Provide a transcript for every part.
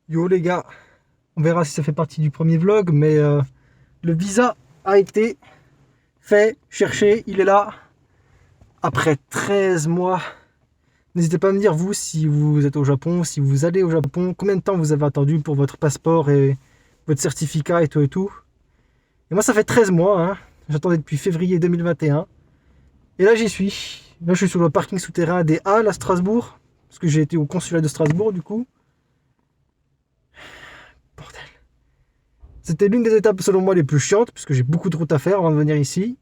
Yo les gars, on verra si ça fait partie du premier vlog, mais le visa a été fait, cherché, il est là. Après 13 mois, n'hésitez pas à me dire vous si vous êtes au Japon, si vous allez au Japon, combien de temps vous avez attendu pour votre passeport et votre certificat et tout et tout. Et moi ça fait 13 mois, hein. J'attendais depuis février 2021. Et là j'y suis. Là je suis sur le parking souterrain des Halles à Strasbourg, parce que j'ai été au consulat de Strasbourg du coup. Bordel. C'était l'une des étapes selon moi les plus chiantes, puisque j'ai beaucoup de route à faire avant de venir ici.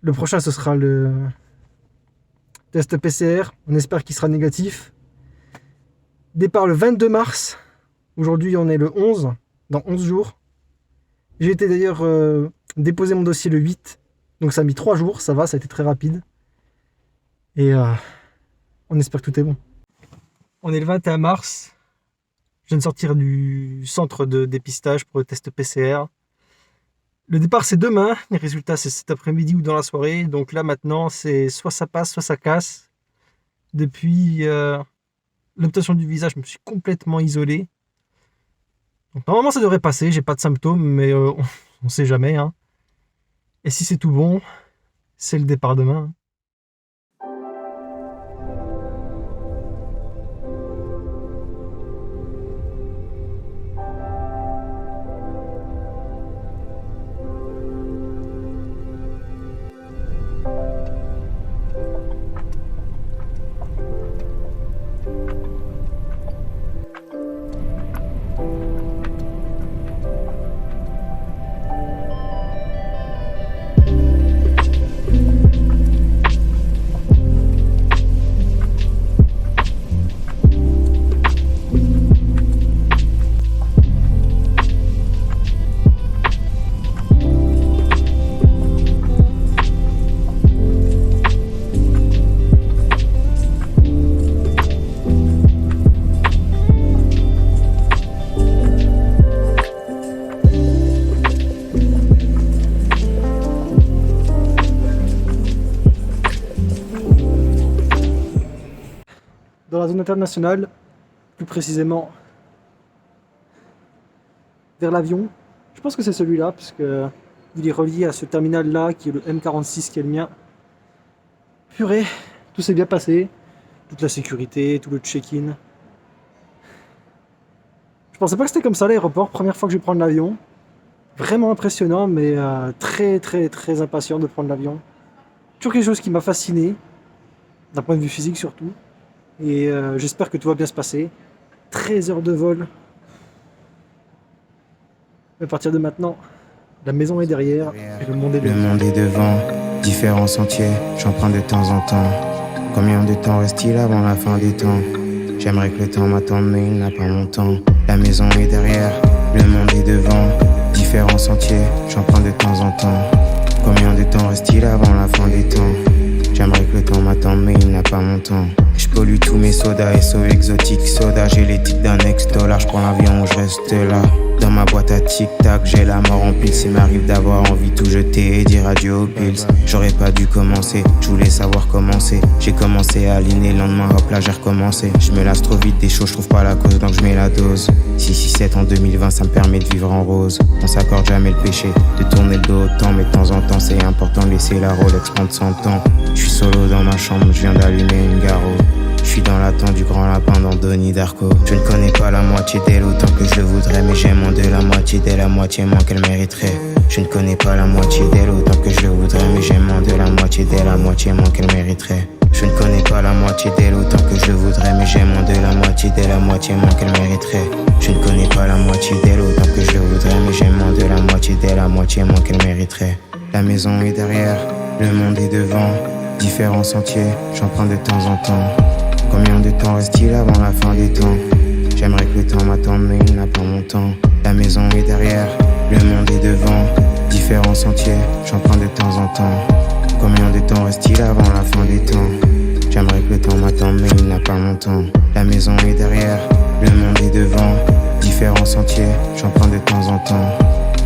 Le prochain ce sera le test PCR, on espère qu'il sera négatif. Départ le 22 mars, aujourd'hui on est le 11, dans 11 jours. J'ai été d'ailleurs déposer mon dossier le 8, donc ça a mis 3 jours, ça va, ça a été très rapide. Et on espère que tout est bon. On est le 21 mars, je viens de sortir du centre de dépistage pour le test PCR. Le départ c'est demain, les résultats c'est cet après-midi ou dans la soirée, donc là maintenant c'est soit ça passe, soit ça casse. Depuis l'obtention du visa, je me suis complètement isolé. Donc normalement ça devrait passer, j'ai pas de symptômes, mais on sait jamais, hein. Et si c'est tout bon, c'est le départ demain. Dans la zone internationale, plus précisément vers l'avion. Je pense que c'est celui-là, parce que il est relié à ce terminal-là, qui est le M46, qui est le mien. Purée, tout s'est bien passé. Toute la sécurité, tout le check-in. Je pensais pas que c'était comme ça l'aéroport, première fois que je vais prendre l'avion. Vraiment impressionnant, mais très impatient de prendre l'avion. Toujours quelque chose qui m'a fasciné, d'un point de vue physique surtout. Et j'espère que tout va bien se passer. 13 heures de vol. À partir de maintenant, la maison est derrière et le monde est devant. Le monde est devant, différents sentiers, j'emprunte de temps en temps. Combien de temps reste-t-il avant la fin des temps? J'aimerais que le temps m'attende mais il n'a pas mon temps. La maison est derrière, le monde est devant, différents sentiers, j'emprunte de temps en temps. Combien de temps reste-t-il avant la fin des temps? J'aimerais que le temps m'attende mais il n'a pas mon temps. Je pollue tous mes sodas, SO exotique soda. J'ai les tics d'un ex-dollar, je prends l'avion, je reste là. Dans ma boîte à tic-tac, j'ai la mort en pile. Il m'arrive d'avoir envie de tout jeter et dire adieu aux pills. J'aurais pas dû commencer, je voulais savoir commencer. J'ai commencé à aligner, le lendemain hop là j'ai recommencé. Je me lasse trop vite des choses, je trouve pas la cause donc je mets la dose. 667 en 2020, ça me permet de vivre en rose. On s'accorde jamais le péché, de tourner le dos autant. Mais de temps en temps c'est important de laisser la Rolex prendre son temps. Je suis solo dans ma chambre, je viens d'allumer une garo. Je suis dans l'attente du grand lapin dans Donnie Darko. Je ne connais pas la moitié d'elle autant que je le voudrais, mais j'aime moins de la moitié d'elle, la moitié moins qu'elle mériterait. Je ne connais pas la moitié d'elle autant que je le voudrais, mais j'aime moins de la moitié d'elle, la moitié moins qu'elle mériterait. Je ne connais pas la moitié d'elle autant que je le voudrais, mais j'aime moins de la moitié d'elle, la moitié moins qu'elle mériterait. Je ne connais pas la moitié d'elle autant que je le voudrais, mais j'aime moins de la moitié d'elle, la moitié moins qu'elle mériterait. La maison est derrière, le monde est devant, différents sentiers, j'emprunte de temps en temps. Combien de temps reste-t-il avant la fin des temps? J'aimerais que le temps m'attende mais il n'a pas mon temps. La maison est derrière, le monde est devant, différents sentiers, j'emprunte de temps en temps. Combien de temps reste-t-il avant la fin des temps? J'aimerais que le temps m'attende mais il n'a pas mon temps. La maison est derrière, le monde est devant, différents sentiers, j'emprunte de temps en temps.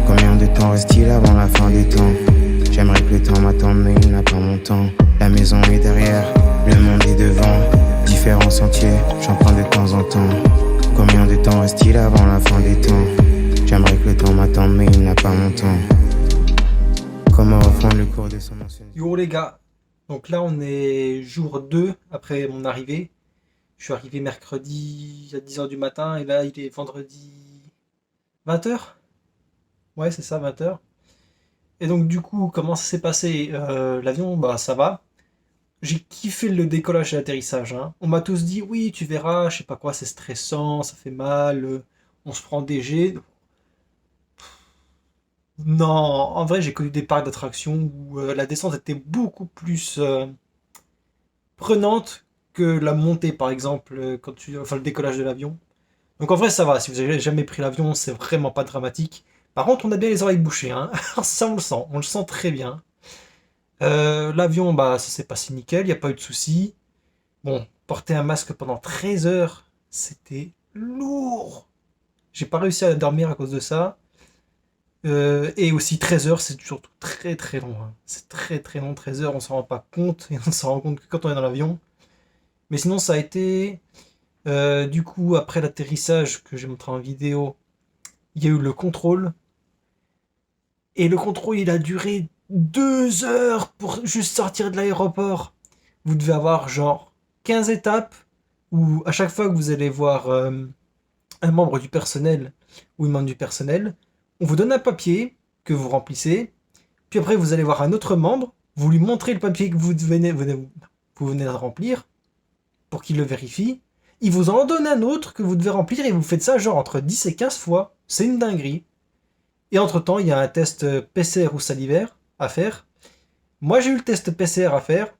Combien de temps reste-t-il avant la fin des temps? J'aimerais que le temps m'attende mais il n'a pas mon temps. La maison est derrière, le monde est devant, différents sentiers, j'emprunte de temps en temps. Combien de temps temps reste-t-il avant la fin des temps? J'aimerais que le temps m'attende, mais il n'a pas mon temps. Comment reprendre le cours de son ancienne... Yo les gars, donc là on est jour 2 après mon arrivée. Je suis arrivé mercredi à 10h du matin et là il est vendredi 20h. Ouais c'est ça 20h. Et donc du coup comment ça s'est passé? L'avion bah ça va. J'ai kiffé le décollage et l'atterrissage, hein. On m'a tous dit oui tu verras, je sais pas quoi, c'est stressant, ça fait mal, on se prend des jets. Non, en vrai j'ai connu des parcs d'attractions où la descente était beaucoup plus prenante que la montée par exemple enfin le décollage de l'avion. Donc en vrai ça va, si vous avez jamais pris l'avion c'est vraiment pas dramatique. Par contre on a bien les oreilles bouchées, hein. Ça on le sent très bien. L'avion bah ça s'est passé nickel, il n'y a pas eu de soucis. Bon, porter un masque pendant 13 heures, c'était lourd. J'ai pas réussi à dormir à cause de ça. Et aussi 13 heures, c'est surtout très très long, hein. C'est très très long, 13 heures, on s'en rend pas compte, et on s'en rend compte que quand on est dans l'avion. Mais sinon, ça a été. Du coup, après l'atterrissage que j'ai montré en vidéo, il y a eu le contrôle. Et le contrôle, il a duré 2 heures pour juste sortir de l'aéroport. Vous devez avoir genre 15 étapes où à chaque fois que vous allez voir un membre du personnel ou une membre du personnel, on vous donne un papier que vous remplissez, puis après vous allez voir un autre membre, vous lui montrez le papier que vous venez de remplir pour qu'il le vérifie, il vous en donne un autre que vous devez remplir et vous faites ça genre entre 10 et 15 fois, c'est une dinguerie. Et entre temps il y a un test PCR ou salivaire à faire. Moi j'ai eu le test PCR à faire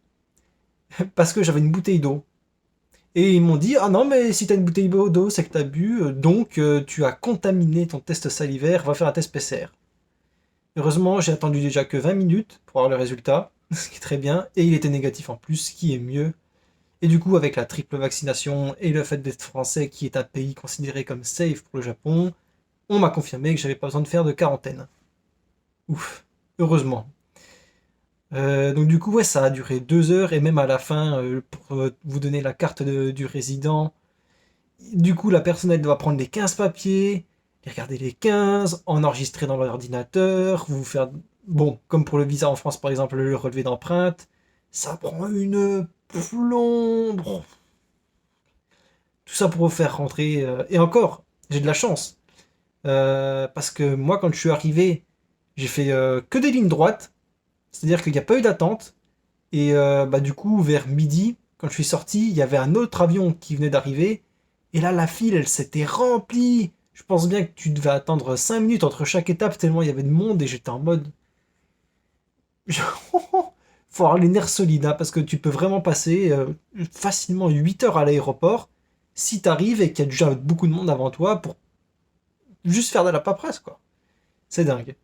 parce que j'avais une bouteille d'eau. Et ils m'ont dit ah non mais si t'as une bouteille d'eau c'est que t'as bu donc tu as contaminé ton test salivaire, va faire un test PCR. Heureusement j'ai attendu déjà que 20 minutes pour avoir le résultat, ce qui est très bien, et il était négatif en plus, ce qui est mieux. Et du coup avec la triple vaccination et le fait d'être français qui est un pays considéré comme safe pour le Japon, on m'a confirmé que j'avais pas besoin de faire de quarantaine. Ouf, heureusement. Donc du coup ouais ça a duré 2 heures et même à la fin pour vous donner la carte du résident, du coup la personne elle doit prendre les 15 papiers, les regarder les 15, en enregistrer dans l'ordinateur, vous faire bon comme pour le visa en France par exemple le relevé d'empreinte, ça prend une plombe. Tout ça pour vous faire rentrer et encore j'ai de la chance parce que moi quand je suis arrivé j'ai fait que des lignes droites. C'est-à-dire qu'il n'y a pas eu d'attente. Et bah, du coup, vers midi, quand je suis sorti, il y avait un autre avion qui venait d'arriver. Et là, la file, elle s'était remplie. Je pense bien que tu devais attendre 5 minutes entre chaque étape, tellement il y avait de monde. Et j'étais en mode. Faut avoir les nerfs solides, hein, parce que tu peux vraiment passer facilement 8 heures à l'aéroport si t'arrives et qu'il y a déjà beaucoup de monde avant toi pour juste faire de la paperasse, quoi. C'est dingue.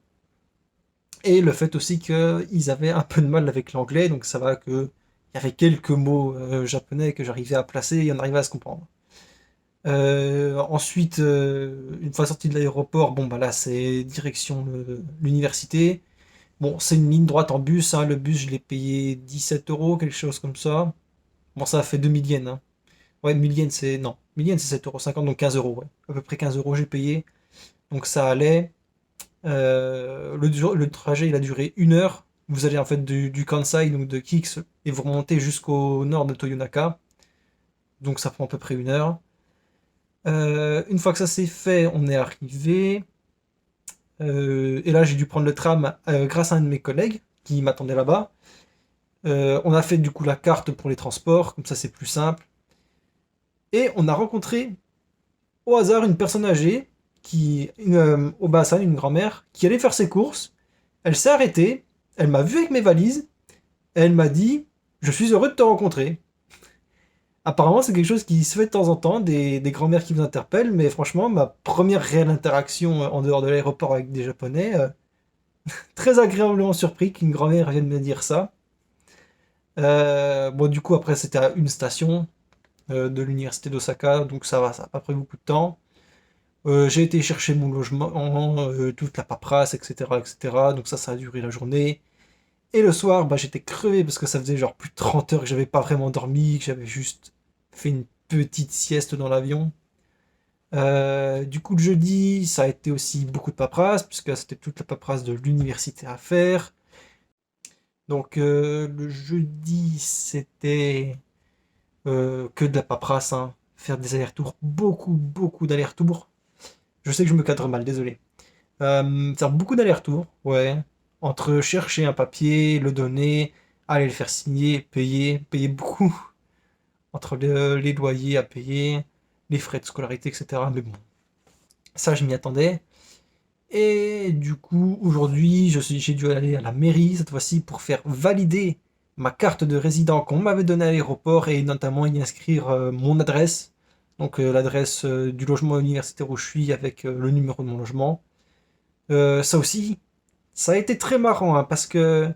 Et le fait aussi qu'ils avaient un peu de mal avec l'anglais, donc ça va que il y avait quelques mots japonais que j'arrivais à placer et on arrivait à se comprendre. Ensuite, une fois sorti de l'aéroport, bon bah là c'est direction l'université. Bon, c'est une ligne droite en bus, hein, le bus je l'ai payé 17 euros, quelque chose comme ça. Bon, ça a fait 2000 yens, hein. Ouais, 1000 yens c'est. Non, 1000 yens c'est 7,50 €, donc 15 euros, ouais. À peu près 15 euros j'ai payé. Donc ça allait. Le trajet il a duré 1 heure. Vous allez en fait du Kansai, donc de Kix, et vous remontez jusqu'au nord de Toyonaka. Donc ça prend à peu près 1 heure. Une fois que ça s'est fait, on est arrivé. Et là j'ai dû prendre le tram grâce à un de mes collègues qui m'attendait là-bas. On a fait du coup la carte pour les transports, comme ça c'est plus simple. Et on a rencontré au hasard une personne âgée Obasan, une grand-mère, qui allait faire ses courses. Elle s'est arrêtée, elle m'a vu avec mes valises, et elle m'a dit je suis heureux de te rencontrer. Apparemment, c'est quelque chose qui se fait de temps en temps, des grand-mères qui vous interpellent, mais franchement, ma première réelle interaction en dehors de l'aéroport avec des Japonais, très agréablement surpris qu'une grand-mère vienne me dire ça. Bon, du coup, après, c'était à une station de l'université d'Osaka, donc ça va, ça n'a pas pris beaucoup de temps. J'ai été chercher mon logement, toute la paperasse, etc., etc. Donc ça a duré la journée. Et le soir, bah, j'étais crevé parce que ça faisait genre plus de 30 heures que j'avais pas vraiment dormi, que j'avais juste fait une petite sieste dans l'avion. Du coup, le jeudi, ça a été aussi beaucoup de paperasse, puisque c'était toute la paperasse de l'université à faire. Donc, le jeudi, c'était que de la paperasse, hein. Faire des allers-retours, beaucoup d'allers-retours. Je sais que je me cadre mal, désolé. Faire beaucoup d'allers-retours, ouais. Entre chercher un papier, le donner, aller le faire signer, payer beaucoup. Entre les loyers à payer, les frais de scolarité, etc. Mais bon, ça, je m'y attendais. Et du coup, aujourd'hui, j'ai dû aller à la mairie cette fois-ci pour faire valider ma carte de résident qu'on m'avait donnée à l'aéroport et notamment y inscrire mon adresse. Donc l'adresse du logement universitaire où je suis avec le numéro de mon logement. Ça aussi, ça a été très marrant hein, parce que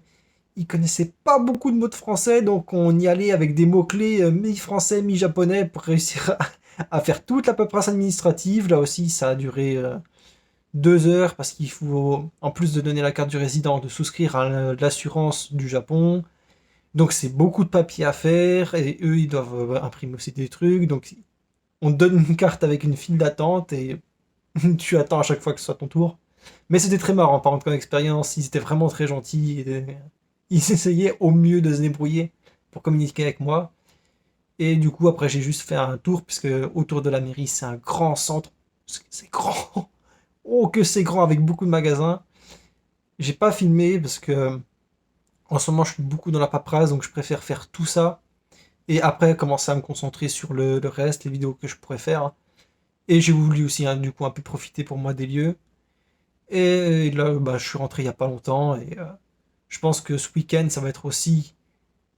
ils connaissaient pas beaucoup de mots de français, donc on y allait avec des mots-clés mi-français, mi-japonais pour réussir à faire toute la paperasse administrative. Là aussi, ça a duré 2 heures parce qu'il faut, en plus de donner la carte du résident, de souscrire à l'assurance du Japon. Donc c'est beaucoup de papiers à faire et eux ils doivent imprimer aussi des trucs. Donc on te donne une carte avec une file d'attente et tu attends à chaque fois que ce soit ton tour. Mais c'était très marrant par contre comme expérience, ils étaient vraiment très gentils. Ils essayaient au mieux de se débrouiller pour communiquer avec moi. Et du coup après j'ai juste fait un tour puisque autour de la mairie c'est un grand centre. C'est grand. Oh que c'est grand avec beaucoup de magasins. J'ai pas filmé parce que en ce moment je suis beaucoup dans la paperasse donc je préfère faire tout ça et après commencer à me concentrer sur le reste, les vidéos que je pourrais faire. Et j'ai voulu aussi hein, du coup un peu profiter pour moi des lieux. Et là bah, je suis rentré il y a pas longtemps et je pense que ce week-end ça va être aussi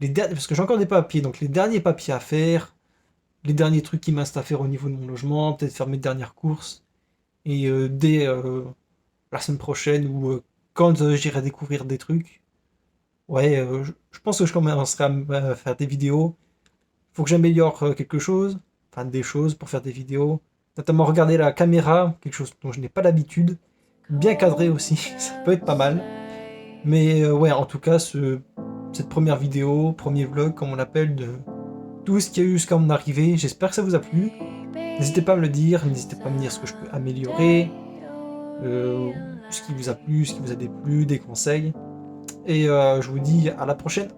les derniers parce que j'ai encore des papiers donc les derniers papiers à faire, les derniers trucs qui m'instent à faire au niveau de mon logement, peut-être faire mes dernières courses et dès la semaine prochaine ou quand j'irai découvrir des trucs. Ouais, je pense que je commencerai à faire des vidéos. Faut que j'améliore quelque chose, enfin des choses pour faire des vidéos. Notamment regarder la caméra, quelque chose dont je n'ai pas l'habitude. Bien cadré aussi, ça peut être pas mal. Mais ouais, en tout cas, cette première vidéo, premier vlog, comme on l'appelle, de tout ce qu'il y a eu jusqu'à mon arrivée, j'espère que ça vous a plu. N'hésitez pas à me le dire, n'hésitez pas à me dire ce que je peux améliorer, ce qui vous a plu, ce qui vous a déplu, des conseils. Et je vous dis à la prochaine.